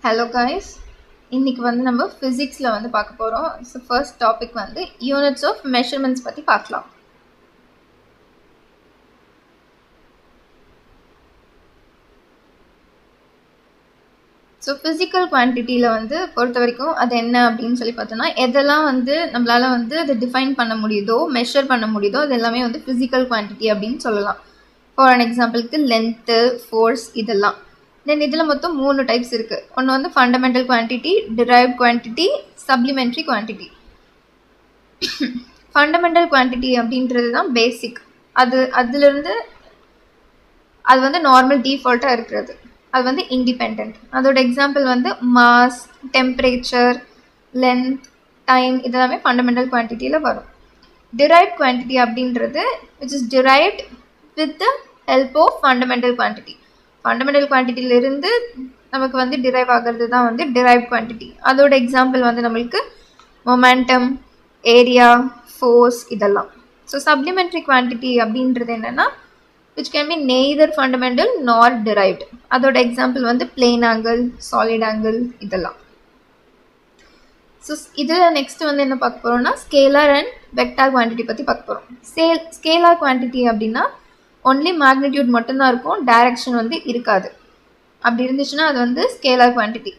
Hello guys, இன்னைக்கு நம்ம ஃபிசிக்ஸில் பார்க்க போகிறோம். So first topic units of measurements பற்றி பார்க்கலாம். ஸோ ஃபிசிக்கல் குவான்டிட்டியில் பொறுத்த வரைக்கும் அது என்ன அப்படின்னு சொல்லி பார்த்தோன்னா, எதெல்லாம் நம்மளால் அதை டிஃபைன் பண்ண முடியுதோ, மெஷர் பண்ண முடியுதோ, அது எல்லாமே ஃபிசிக்கல் குவான்டிட்டி அப்படின்னு சொல்லலாம். ஃபார் அன் எக்ஸாம்பிளுக்கு லென்த்து, ஃபோர்ஸ் இதெல்லாம். தென் இதில் மொத்தம் 3 டைப்ஸ் இருக்குது. ஒன்று fundamental quantity, derived quantity, supplementary quantity. Fundamental quantity அப்படின்றது தான் பேசிக். அதுலேருந்து அது நார்மல் டிஃபால்ட்டாக இருக்கிறது. அது இண்டிபெண்ட். அதோட example mass, temperature, length, time இதெல்லாமே ஃபண்டமெண்டல் குவான்டிட்டியில் வரும். டிரைவ்ட் குவான்டிட்டி அப்படின்றது which is derived with the help of fundamental quantity. Fundamental குவான்டிட்டியிலிருந்து நமக்கு டிரைவ் ஆகிறது தான் டிரைவ்ட் குவான்டிட்டி. அதோட எக்ஸாம்பிள் நம்மளுக்கு மொமெண்டம், ஏரியா, ஃபோர்ஸ் இதெல்லாம். ஸோ சப்ளிமெண்ட்ரி குவான்டிட்டி அப்படின்றது என்னென்னா which can be neither fundamental nor derived. அதோட example plane angle, solid angle இதெல்லாம். ஸோ இதில் நெக்ஸ்ட் என்ன பார்க்க போகிறோம்னா ஸ்கேலார் அண்ட் வெக்டார் குவான்டிட்டி பற்றி பார்க்க போகிறோம். ஸ்கேலார் குவான்டிட்டி அப்படின்னா ஒன்லி மேக்னிடியூட் மட்டும்தான் இருக்கும், டைரக்ஷன் இருக்காது. அப்படி இருந்துச்சுன்னா அது ஸ்கேலார் குவான்டிட்டி.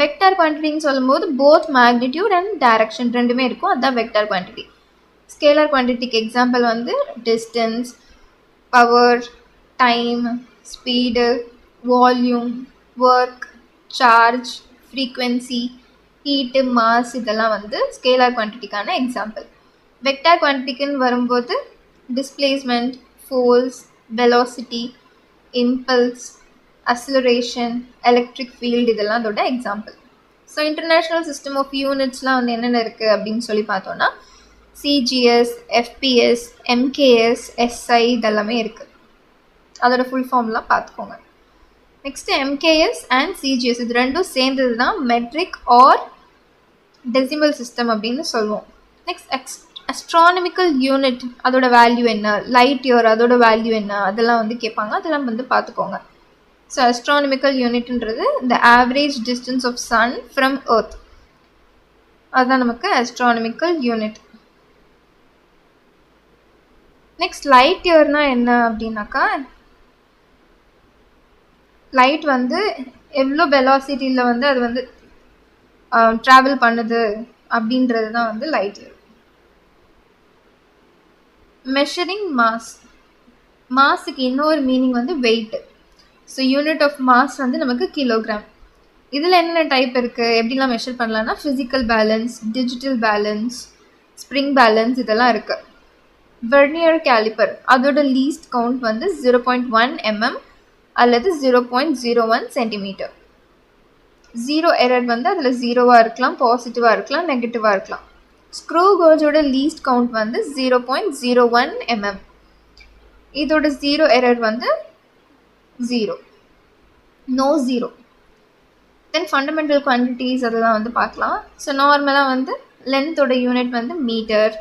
வெக்டார் குவான்டிட்டின்னு சொல்லும்போது போத் மேக்னிடியூட் அண்ட் டைரக்ஷன் ரெண்டுமே இருக்கும், அதுதான் வெக்டார் குவான்டிட்டி. ஸ்கேலார் குவான்டிட்டிக்கு example distance, power, time, speed, volume, work, charge, frequency, heat, mass இதெல்லாம் ஸ்கேலார் குவான்டிட்டிக்கான எக்ஸாம்பிள். வெக்டார் குவான்டிட்டிக்குன்னு வரும்போது displacement, force, velocity, impulse, acceleration, electric field இதெல்லாம் அதோட example. So international system of யூனிட்ஸ்லாம் என்னென்ன இருக்குது அப்படின்னு சொல்லி பார்த்தோன்னா சிஜிஎஸ், எஃபிஎஸ், எம்கேஎஸ், எஸ்ஐ இதெல்லாமே இருக்குது. அதோட ஃபுல் ஃபார்ம்லாம் பார்த்துக்கோங்க. நெக்ஸ்ட்டு எம்கேஎஸ் அண்ட் சிஜிஎஸ் இது ரெண்டும் சேர்ந்தது தான் மெட்ரிக் ஆர் டெசிமல் சிஸ்டம் அப்படின்னு சொல்லுவோம். நெக்ஸ்ட் அஸ்ட்ரானமிக்கல் யூனிட் அதோட வேல்யூ என்ன, லைட் இயர் அதோட வேல்யூ என்ன அதெல்லாம் கேட்பாங்க. அதெல்லாம் பார்த்துக்கோங்க. ஸோ அஸ்ட்ரானமிக்கல் யூனிட்ன்றது the average distance of sun from earth, அதுதான் நமக்கு அஸ்ட்ரானமிக்கல் யூனிட். நெக்ஸ்ட் லைட் இயர்னா என்ன அப்படின்னாக்கா, லைட் எவ்வளோ வெலாசிட்டியில் அது ட்ராவல் பண்ணுது அப்படின்றது தான் லைட் இயர். மெஷரிங் மாஸ், மாஸுக்கு இன்னொரு meaning weight. So unit of mass நமக்கு கிலோகிராம். இதில் என்னென்ன டைப் இருக்குது, எப்படிலாம் மெஷர் பண்ணலான்னா physical balance, digital balance, spring balance இதெல்லாம் இருக்குது. வெர்னியர் கேலிப்பர் அதோட லீஸ்ட் கவுண்ட் 0.1 mm அல்லது 0.01 சென்டிமீட்டர். ஜீரோ எரர் அதில் ஜீரோவாக இருக்கலாம், பாசிட்டிவாக இருக்கலாம், நெகட்டிவாக இருக்கலாம். ஸ்க்ரூ கேஜோட லீஸ்ட் கவுண்ட் 0.01 mm. இதோட zero error 0, no zero. Then fundamental quantities அதெல்லாம் பார்க்கலாம். ஸோ நார்மலாக லென்த்தோட யூனிட் மீட்டர்,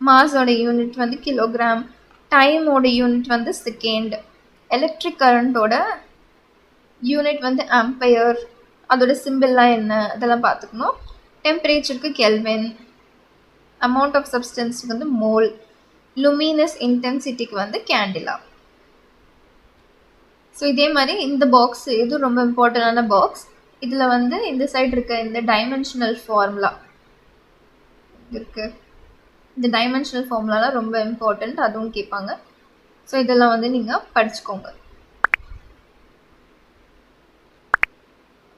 மாஸோட யூனிட் கிலோகிராம், டைமோட யூனிட் செகண்ட், எலக்ட்ரிக் கரண்ட்டோட யூனிட் ஆம்பையர், அதோட சிம்பிள்லாம் என்ன அதெல்லாம் பார்த்துக்கணும். டெம்பரேச்சருக்கு கெல்வின், அமௌண்ட் ஆஃப் சப்ஸ்டன்ஸுக்கு மோல், லுமினஸ் இன்டென்சிட்டிக்கு கேண்டிலா. ஸோ இதே மாதிரி இந்த பாக்ஸ் இது ரொம்ப இம்பார்ட்டண்டான பாக்ஸ். இதில் இந்த சைடு இருக்க இந்த டைமென்ஷனல் ஃபார்முலா இருக்குது. இந்த டைமென்ஷனல் ஃபார்முலாலாம் ரொம்ப இம்பார்ட்டண்ட், அதுவும் கேட்பாங்க. ஸோ இதெல்லாம் நீங்கள் படிச்சுக்கோங்க.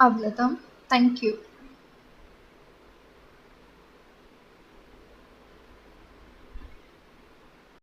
அவ்வளோதான். தேங்க்யூ.